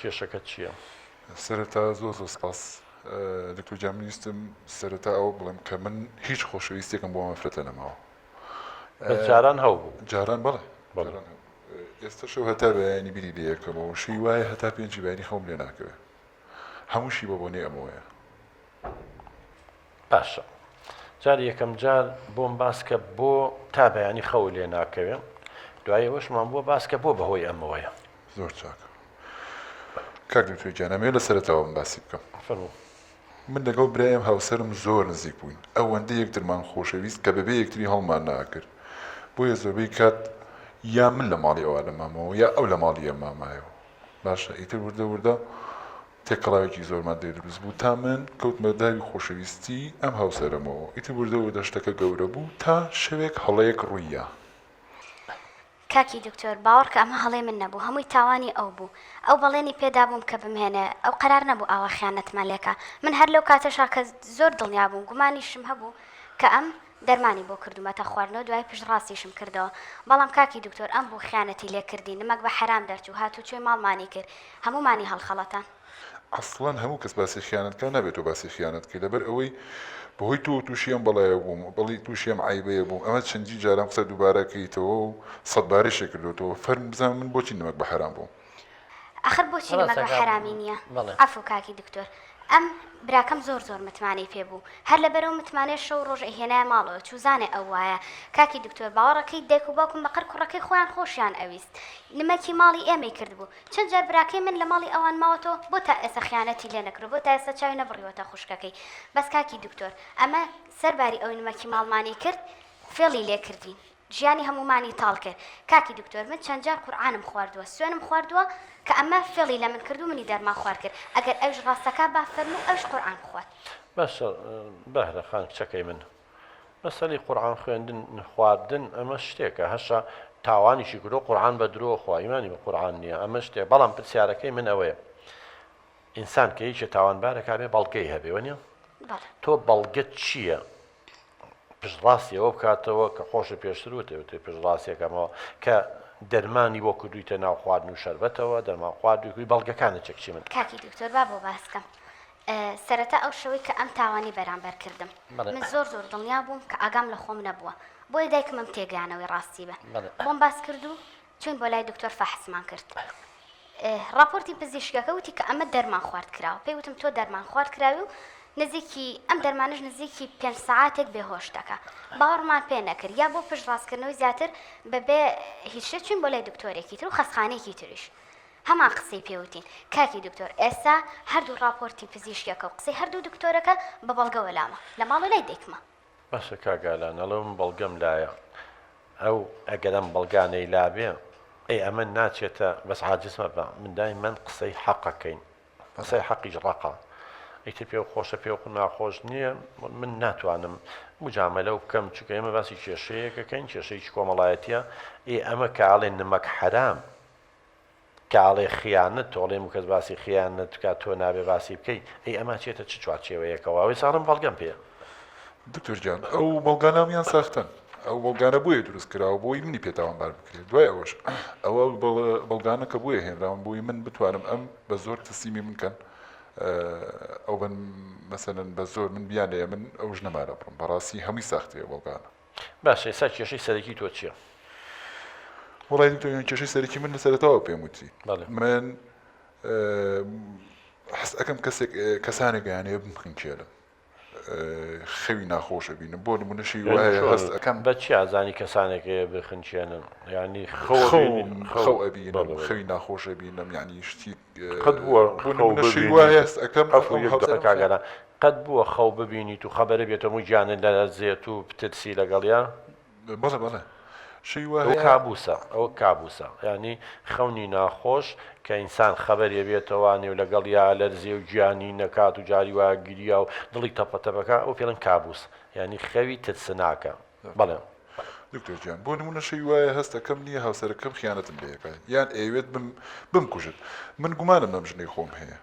کێشەکەت چییە؟ سەرەتا زۆر سپاس دکتۆر جان ویستم سەرەتا ئەوە بڵێم کە من هیچ خۆشەویستێکم بۆ مەفرەتە نەماوە. جاران هەوبوو جاران بەڵێ ئێستا شەو هەتا بەیانی بیری لێ یەکەمەوە شی وایە هەتا پێنجی بەیانی خەوم لێ ناکەوێت هەمووشی بە بۆنێ ئەمەوەیە. باشە جاری یەکەم جار بۆم باسکە بۆ تا بەیانی خەو لێ ناکەوێت دوایەوەشمان بۆ باسکە بۆ بەهۆی ئەمەوەیە. زۆر چاکە کاک دکتۆر جان ئەمێ لە سەرەتاوە من باسی بکەم. من لەگەڵ برایم هاوسەرم زۆر نزیک بووین ئەوەندە یەکترمان خۆشەویست کە بەبێ یەکتری هەڵمان ناکرد بۆیە زۆربەی کات یا من لە ماڵی ئەوە لە مامەوە یا ئەو لە ماڵی ئەم مامایەوە. باشە ئیتر وردە وردە تێکەڵاوێکی زۆرمان دەدروست بوو تا من کەوتمە داوی خۆشەویستی ئەم هاوسەرەمەوە ئیتر وردە وردە شتەکە گەورە بوو تا شەوێک هەڵەیەک ڕوویە. کاکی دکتۆر باوەڕ کە ئەمە هەڵێ من نەبوو هەمووی تاوانی ئەو بوو ئەو بەڵێنی پێدا بووم کە بمهێنێ ئەو قەرار نەبوو ئاوا خیانەتمان لێکە من هەر لەو کاتەشا کە زۆر دڵنیا بووم گومانیشم هەبوو کە ئەم دەرمانی بۆ کردومەتە خواردنەوە دوای پشت ڕاستیشم کردەوە بەڵام کاکی دکتۆر ئەم بوو خیانەتی لێکردی نمەک بە حرام دەرچوو هاتوچێ ماڵمانی کرد هەمومانی هەڵخەڵەتان. ئەسڵەن هەموو کەس باسی خیانەتکە نابێت و باسی خیانەتکە لەبەر ئەوەی بەهۆی تۆ تووشیان بەڵایە بووم بەڵی تووشیم عیبەیە بووم ئەمە چەندی جاران قسە دووبارەکەیتەوە و سەد بارێشێ کردوەوە فەرم بزانم من بۆچی نمەک بە حرام بووم. ئەخر بۆچی نمەک بە حرامی نییە ئەفو کاکی دکتۆر ئەم براکەم زۆر متمانەی پێ بوو هەر لەبەرەوە متمانێت شەو ڕۆژ ئەهێنای ماڵەوە چوزانێ ئەو وایە کاکی دکتۆر باوەڕەکەی دایک و باوکم بەقەر کوڕەکەی خۆیان خۆشیان ئەویست نمەکی ماڵی ئێمەی کرد بوو چەند جار براکەی من لە ماڵی ئەوان ماوەتەوە بۆ تا ئێستا خیانەتی لێ نەکرد بۆ تا ئێستا چاوی نەبڕیوەتە خوشکەکەی بەس کاکی دکتۆر ئەمە سەرباری ئەو نمەکی ماڵمانی کرد فێڵی لێ کردین ژیانی هەمومانی تاڵ کرد کاکی دکتۆر من چەند جار قورعانم خواردووە سوێنم خواردووە کە ئەمە فێڵی لە من کرد و منی دەرمان خوارد کرد ئەگەر ئەوش ڕاستەکە با فەرموو ئەوش قورعان خوات. باشە بەهرە خان کچەکەی من مەسەلی قورعان خوێندن خواردن ئەمە شتێکە هەشە تاوانیشی کردو قورعان بە درۆ خوا ئیمانی بە قورعان نییە ئەمە شتێک بەڵام پرسیارەکەی من ئەوەیە ئینسان کە هیچ تاوانبارەکە بێ بەڵگەی هەبێ وەنیە تۆ بەڵگەت چییە پشتڕاستیەوە بکاتەوە کە خۆشە پێشتر وتێ پشتڕاستیەکەمەوە کە دەرمانی بۆ کردویتە ناو خواردن و شەربەتەوە دەرمان خواردووی بەڵگەکانە چەکچی من کاکی دکتۆر با بۆ باسکەم سەرەتا ئەو شەوەی کە ئەم تاوانی بەرامبەر کردم من زۆر دڵنیا بووم کە ئاگام لە خۆم نەبووە بۆی دایکمم تێگەیانەوەی ڕاستی بە بۆم باس کرد و چون بۆ لای دکتۆر فەحسمان کرد راپۆرتی پزیشکەکە وتی کە ئەمە دەرمان خوارد کراوە پێی وتم تۆ دەرمان خوارد کراوی و نزیکی ئەم دەرمانش نزیکی 5 ساعاتێک بێهۆش دەکە باوەڕمان پێ نەکرد یا بۆ پشت ڕاستکردنەوەی زیاتر بەبێ هیچ شت چوین بۆ لای دکتۆرێکی تر و خەسخانەیەکی تریش هەمان قسەی پێوتین کاکی دکتۆر ئێستا هەردوو راپۆرتی پزیشکەکە و قسەی هەردوو دکتۆرەکە بە بەڵگەوە لامە لە ماڵ لای دایکمە. باشە کاگالان ئەڵێم بەڵگەم لایە ئەو ئەگەرم بەڵگانەی لابێ ئەی ئەمە ناچێتە بەس عاجزمە بە من دایمەن قسەی حەقەکەین قسەی حەقیش ڕقا ئیتر پێ خۆشە پێ ناخۆش نییە من ناتوانم مجاملە و بکەم چکە ئێمە باسی کێشەیەکەکەین کێشەیەکی کۆمەڵایەتیە ئەمە کاڵێن نمەک حرام کاڵێ خیانەت تۆڵێم و کەس باسی خیانەت بکات تۆ نابێ باسی بکەیت ئەی ئەمە چێتە چ چوارچێوەیەکەوە ئەوەی ساڵم بەڵگەم پێ دکتۆر جان ئەو بەڵگانامیان ساختن ئەو بەڵگانە بۆیە دروست کراوە بۆی منی پێتاوانبار بکرێت دوای ئەوەش ئەوە بەڵگانە کە بۆیە هێنراون بۆی من بتوانم ئەم بە زۆر تسلیمی منکەن ئەو بن مەسەلەن بە زۆر من بیانەیە من ئەوش نەمارە بڕم بەڕاستی هەمووی ساختەیە بەڵگانە. باشە ئێستا کێشەی سەرەکی تۆ چییە؟ وڵای دکتۆر کێشەی سەرەکی من لەسەرەتاوە پێم وتی من حەست ئەەکەم کەسانێک گەیانەیە بمخینکێلم خەوی ناخۆشە بینم بۆ نمونەشی وایە هەست ئەەکەم بە چی ئازانی کەسانێکەیە بخنچێنن ینی خەو ئەبینم خەوی ناخۆشە بینم یعنی شتی وایە هەست ئەەکەم کاگەرە قەت بووە خەو ببینیت و خەبەرە بێتەمووی جانن لە زێت و بترسی لەگەڵیان بەڵێ بەڵێ ئەو کابوسە ئەو کابوسە ینی خەونی ناخۆش کە ئینسان خەبەرێ بێتەوانێ و لەگەڵ یا لەرزێ و گیانی نەکات و جاری وا گیریا و دڵی تەپەتەبەکە ئەو پێڵن کابوس ینی خەوی ترسناکە بەڵێ دکتۆر گیان بۆ نمونەشەی وایە هەستەکەم نییە هاوسەرەکەم خیانەتم لێەکە یان ئەوێت بمکوژت من گومانم ئەم ژنەی خۆم هەیە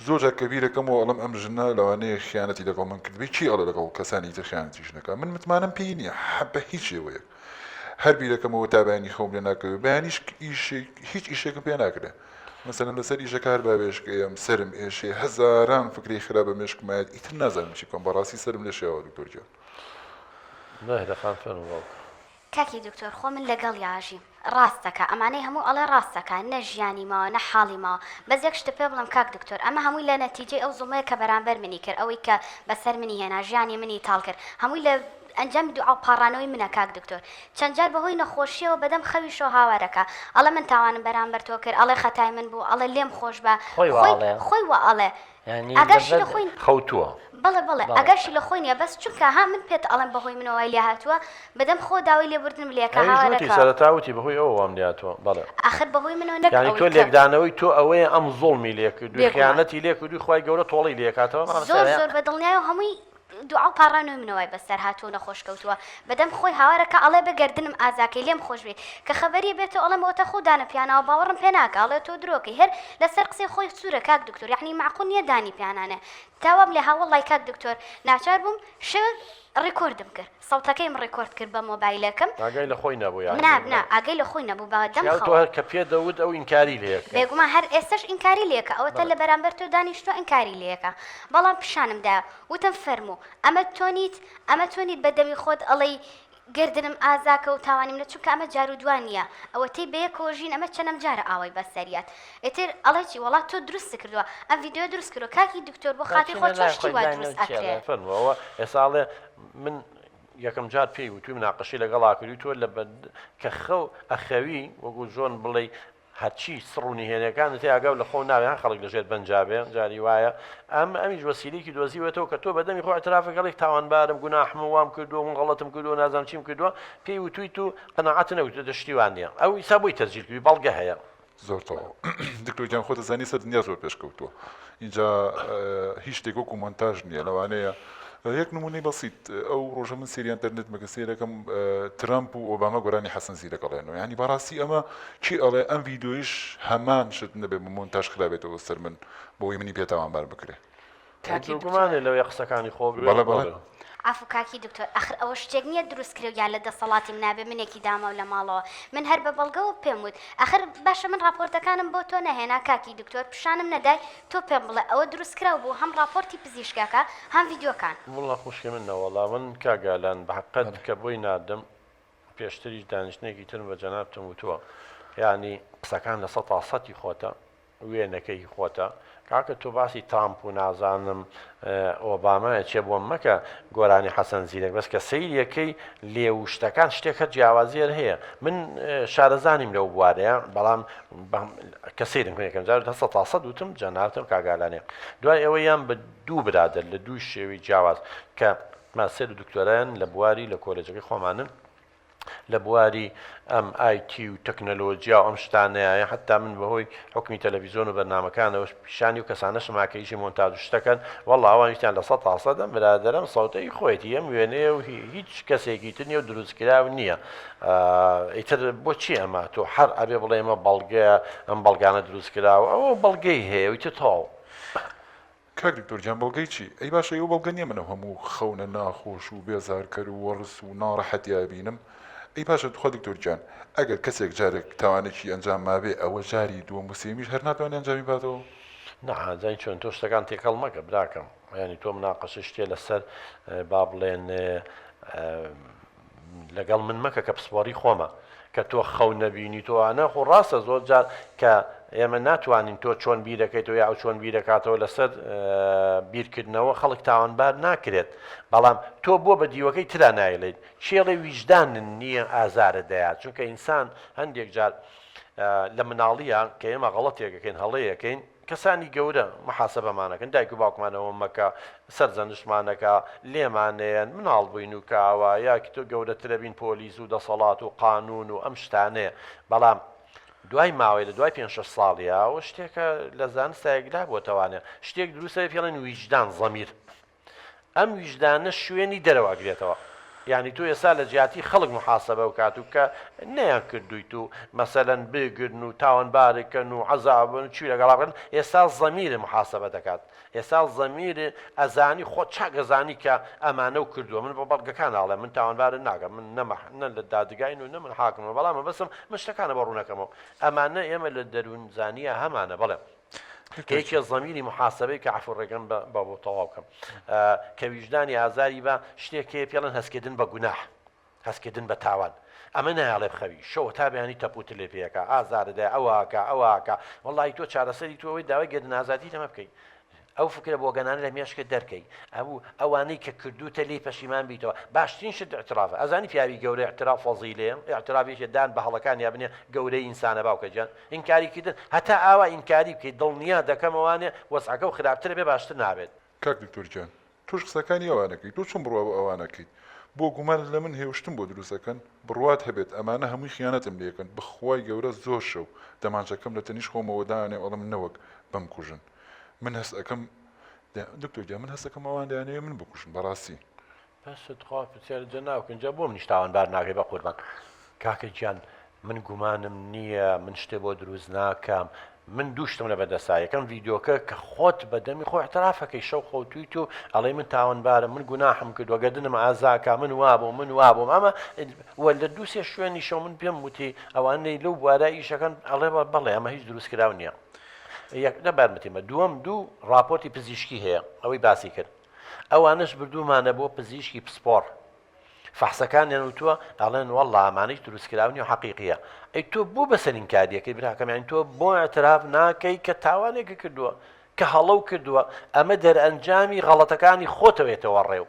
زۆر جار کەبیرەکەمەوە ئەڵم ئەم ژنە لەوانەیە خیانەتی لەگەڵ من کردبی چی ئەڵە لەگەڵ کەسانی تر خیانەتیش نەکە من متمانم پێی نییە بە هیچ شێوەیەک هەر بیرەکەمەوە تا بەیانی خۆم لێ ناکەوێت بەیانیش هیچ ئیشێکم پێ ناکرێت مثلا لەسەر ئیشەکە هەر بابێشکەیەم سرم ئێشێ هەزاران فکری خراپە مێشکمایەت ئیتر نازانم چی کۆم بەڕاستی سرم لێ شێوە دکتۆر جان نەهێدەخان فەرموو کاکی دکتۆر خۆ من لەگەڵ یاژیم ڕاستەکە ئەمانەی هەموو ئەڵێ ڕاستەکە نە ژیانی ماوە نە حاڵی ماوە بەس یەک شتە پێ بڵم کاک دکتۆر ئەمە هەمووی لە نەتیجەی ئەو زوڵمەیە کە بەرامبەر منی کرد ئەوەی کە بەسەر منی هێنا ژیانی منی تاڵ کرد هەمووی لە ئەنجام دوعا پاڕانەوەی منە کاک دکتۆر چەند جار بەهۆی نەخۆشیەوە بەدەم خەویشۆ هاوارەکە ئەڵە من تاوانم بەرامبەر تۆ کرد ئەڵێ خەتای من بوو ئەڵێ لێم خۆش بە خۆی وە ئەڵێ ئەگەرشی لە خۆین خەوتووە بەڵێ ئەگەرشی لە خۆی نیە بەس چونکە ها من پێت ئەڵێم بەهۆی منەوەی لێ هاتووە بەدەم خۆ داوای لێبوردنم لێکە هاوارەکە سەرەتاوتی بەهۆی ئەوە وام لاتوە بەڵێ ئاخر بەهۆی منەوە نەک یعنی تۆ لێکدانەوەی تۆ ئەوەیە ئەم زوڵمی لێکردووی خیانەتی لێکردووی خوای گەورە تۆڵی لێکاتەوە زۆر بە دڵنیایە هەمووی دوعا و پاڕانەوەی منەوەی بەسەر هاتووە نەخۆش کەوتووە بەدەم خۆی هاوارەکە ئەڵێ بەگەردنم ئازاکەی لێم خۆش بێ کە خەبەریە بێتەوە ئەڵێمەوەتە خۆدانە پیانەوە باوەڕم پێ ناکە ئەڵێ تۆ درۆکەی هەر لەسەر قسەی خۆی سوورە کاک دکتۆر یعنی معقول نییە دانی پیانانە تاوام لێ هاوڵای کاک دکتۆر ناچار بووم ڕێکۆردم کرد سەوتەکەیم ڕێکۆرد کرد بە مۆبایلەکەم ئاگای لە خۆی نەبوو نا ئاگەی لە خۆی نەبوو بەدەم کە پێ دەوت ئەو ئینکاری لێکە بێگومان هەر ئێستش ئینکاری لێکە ئەوەتە لە بەرامبەر تۆ دانیشتۆ ئینکاری لێکە بەڵام پیشانمدا وتم فەرموو ئەمە تۆنیت بەدەمی خۆت ئەڵەی گردنم ئازاکە و تاوانیم لە چونکە ئەمە جار و دوانیە ئەوە تی بەیەکەوە ژین ئەمە چەندەم جارە ئاوای بەسەریات ئێتر ئەڵێکی وڵات تۆ دروست کردووە ئەم ڤیددیۆ دروست کردو کاکی دکتۆر بۆ خاتی خۆ چشتی وا دروست ئەکرێت فەرمووەوە ئێساڵێ من یەکەم جار پێی وتوی مناقەشی لەگەڵا کردی تۆ لە کە خەو ئەخەوی وەگو جۆن بڵێ هەرچی سڕوونی هێنەکانت ئاگاو لە خۆ ناوێن خەڵک لەژێر بەنجابێ جاری وایە ئەمیش وەسیلەیەکی دۆزیوێتەوە کە تۆ بەدەمی خۆ ئەترافەکەڵێک تاوانبارم گوناحم وام کردو من غەڵەتم کردو نازانم چیم کردووە پێی وتوی تو قەناعەت نەوتە دەشتیوان نییە ئەو ئیسا بۆی تەسجیل کردی بەڵگە هەیە زۆر تەواو دکتۆر گیان خۆتە زانی سەر دنیا زۆر پێشکەوتووە اینجا هیچ شتێک وەکو مۆنتاژ نییە لەوانەیە یەک نمونەی بەسیط ئەو ڕۆژە من سری ئینتەرنێت مەگە سیرەکەم ترامپ و ئۆباما گۆرانی حەسەن زیرەکەڵێنەوە ینی بەڕاستی ئەمە چی ئەڵێ ئەم ڤیددیۆیش هەمان شت نەبێ مۆنتاژ خرابێتەوە سەر من بۆی منی پێتاوانبار بکرێ گومانێ لەوەی قسەکانی خۆ ئافو کاکی دکتۆر ئەخر ئەوە شتێک نییە دروست کرێ یان لە دەسەڵاتی منابێ منێکی دامە لە ماڵەوە من هەر بە بەڵگەوە پێم وت ئەخر باشە من راپۆرتەکانم بۆ تۆ نەهێنا کاکی دکتۆر پیشانم نەدای تۆ پێم بڵێ ئەوە دروستکراوە بوو هەم راپۆرتی پزیشکاکە هەم ڤیددیۆکان وڵا خوشکی من نەوەڵا من کاگالان بەحقەت کە بۆی نادەم پێشتریش دانیشتێکی ترم بە جەنابتم وتووە یعنی قسەکان لە 100% خۆتە وێنەکەی خۆتە کاکە تۆ باسی ترامپ و نازانم ئۆبامایە چێ بۆم مەکە گۆرانی حەسەن زیرەک بەس کە سەیریەکەی لێوشتەکان شتێکە جیاوازیێر هەیە من شارەزانیم لەو بوارەیە بەڵام کە سەیرم یەکەم جار 100% وتم جەنابتم کاگالانێ دوای ئەوە یان بە دوو برادر لە دوو شێوی جیاواز کە ماسێر و دکتۆرایان لە بواری لە کۆلێجەکەی خۆمانن لە بواری ئەم ئایتی و تەکنەلۆجیا و ئەم شتانەیە حتا من بەهۆی حکمی تەلەڤیزیۆن و بەرنامەکانەوە پیشانی و کەسانە شماکەیشی مۆنتاژ شتەکەن وەڵڵا ئەوانیشتیان لە 100% دەم برادەرم سەوتەی خۆیەتی ئەم وێنەیە و هیچ کەسێکی تر نییە و دروستکراو نییە ئیتر بۆچی ئەمە تۆ هەر ئەبێ بڵێ ئەمە بەڵگەیە ئەم بەڵگانە دروستکراوە ئەوە بەڵگەی هەیە ویتە تاو کاک دکتۆر گیان بەڵگەی چی ئەی باشە ئەو بەڵگە نییە منە هەموو خەونە ناخۆش و بێزارکەر و وەڕس و ناڕەحەتیا بینم ئەی باشە خۆ دکتۆر گیان ئەگەر کەسێک جارێک تاوانێکی ئەنجام مابێ ئەوە جاری دووەم وسێمیش هەر ناتوانێت ئەنجامی باتەوە نەزای چۆن تۆ شتەکان تێکەڵ مەکە براکەم ینی تۆ مناقەشە شتێ لەسەر با بڵێن لەگەڵ من مەکە کە پسپۆری خۆمە کە تۆ خەو نەبینی تۆوانە خۆ ڕاستە زۆر جار کە ئێمە ناتوانین تۆ چۆن بیرەکەیتەوە یا ئەو چۆن بیرەکاتەوە لەسەر بیرکردنەوە خەڵک تاوانبار ناکرێت بەڵام تۆ بۆ بە دیوەکەی ترا نایڵێت چێڵێ ویژدانن نییە ئازارە دەیات چونکە ئینسان هەندێک جار لە مناڵیە کە ئێمە غەڵەتێکەکەین هەڵەیەکەین کەسانی گەورە محاسبەمانەکەن دایک و باوکمانەوە مەکە سەرجەنشمانەکە لێمانەیەن مناڵ بووین و کاوە یاکی تۆ گەورەترە بین پۆلیس و دەسەڵات و قانون و ئەم شتانەیە بەڵام دوای ماوەی لە دوای 5-6 ساڵیە و شتێکە لە زانستایەکدا بۆتەوانێت شتێک دروستە پێڵێن ویژدان زەمیر ئەم ویژدانە شوێنی دەرەواگرێتەوە يعني تو ئێستا لە جیاتی خەڵک محاسبە و کات و کە نەیان کردویت و مەسەلەن بگرن و تاوانبارێکن و عەزابن چی لەگەڵابن ئێستا زەمیرە محاسبە دەکات ئێستا زەمیرە ئەزانی خۆ چاک ئەزانی کە ئەمانە و کردووە من بە بەڵگەکان ئاڵێ من تاوانبارە ناکەم من نە لە دادگاین و نە من حاکمە بەڵام بەسم من شتەکانە بە ڕوونەکەمەوە ئەمانە ئێمە لە دەروون زانیە هەمانە بەڵێ کەیکە زەمیری محاسبەی کە عفوڕێگەم بە بۆ تەواو بکەم کە ویژدانی ئازاری بە شتێکی پێڵەن هەستکردن بە گوناح هەستکردن بە تاوان ئەمە نایاڵێ بخەوی شەوە تا بەیانی تەپوت لێ پێەکە ئازاردە ئەوواکە وەڵی تۆ چارەسەری تۆەوەی داوای گەردن ئازادی تەمە بکەیت ئەو فکرە بۆ گەنانە لە مێشکە دەرکەی ئەوانەی کە کردوتە لی پەشیمان بیتەوە باشترین شت اعترافە ئەزانی پیاوی گەورە اعتراف فەزیلەیە اعترافیش دان بە هەڵەکان یا بنێ گەورەی ئینسانە باوکە گیان ئینکاریکردن هەتا ئاوا ئینکاری بکەیت دڵنیا دەکەمەوانێ وەسعەکە و خراپترە بێ باشتر نابێت کاک دکتۆر گیان توش قسەکانی ئەوانەکەی تۆ چۆن بڕوا بۆ ئەوانەکەیت بۆ گومان لە من هێوشتم بۆ دروستەکەن بڕوات هەبێت ئەمانە هەمووی خیانەتم لێکن بخوای گەورە زۆر شەو دەمانچەکەم لە تەنیش خۆمەوەدانێ ئەڵم نەوەک بەم کوژن من هەست ئەەکەم دکتۆر گیان من هەستەکەم ئەوان دەیانەوێ من بکوشن بەڕاستی بەست خوا پرسیارە جە ناوکەنجا بۆ منیش تاوانبار ناکەی بە قوربان کاکە گیان من گومانم نییە من شتێ بۆ دروست ناکەم من دووشتم لە بەدەسا یەکەم ڤیددیۆکە کە خۆت بەدەمی خۆ اعترافەکەی شەو خۆتویت و ئەڵێ من تاوانبارم من گوناحم کردووە گەردنم ئازاکە من وابووم ئەمە وە لە دووسێ شوێنی شەو من پێم وتی ئەوانەی لەو بوارە ئیشەکەن ئەڵێ بەڵێ ئەمە هیچ دروست کراو نییە لەبارمەتیمە دووەم دوو راپۆرتی پزیشکی هەیە ئەوەی باسی کرد ئەوانش بردوومانە بۆ پزیشکی پسپۆر فەحسەکانیان وتووە ئەڵێن وەڵڵا ئەمانەی دروستکراونی و حەقیقیە ئەی تۆ بۆ بەسەرین کاریەکەی براکەمیان تۆ بۆ اعتراف ناکەی کە تاوانێکی کردووە کە هەڵەو کردووە ئەمە دەرئەنجامی غەڵەتەکانی خۆتەوێتەوە ڕێو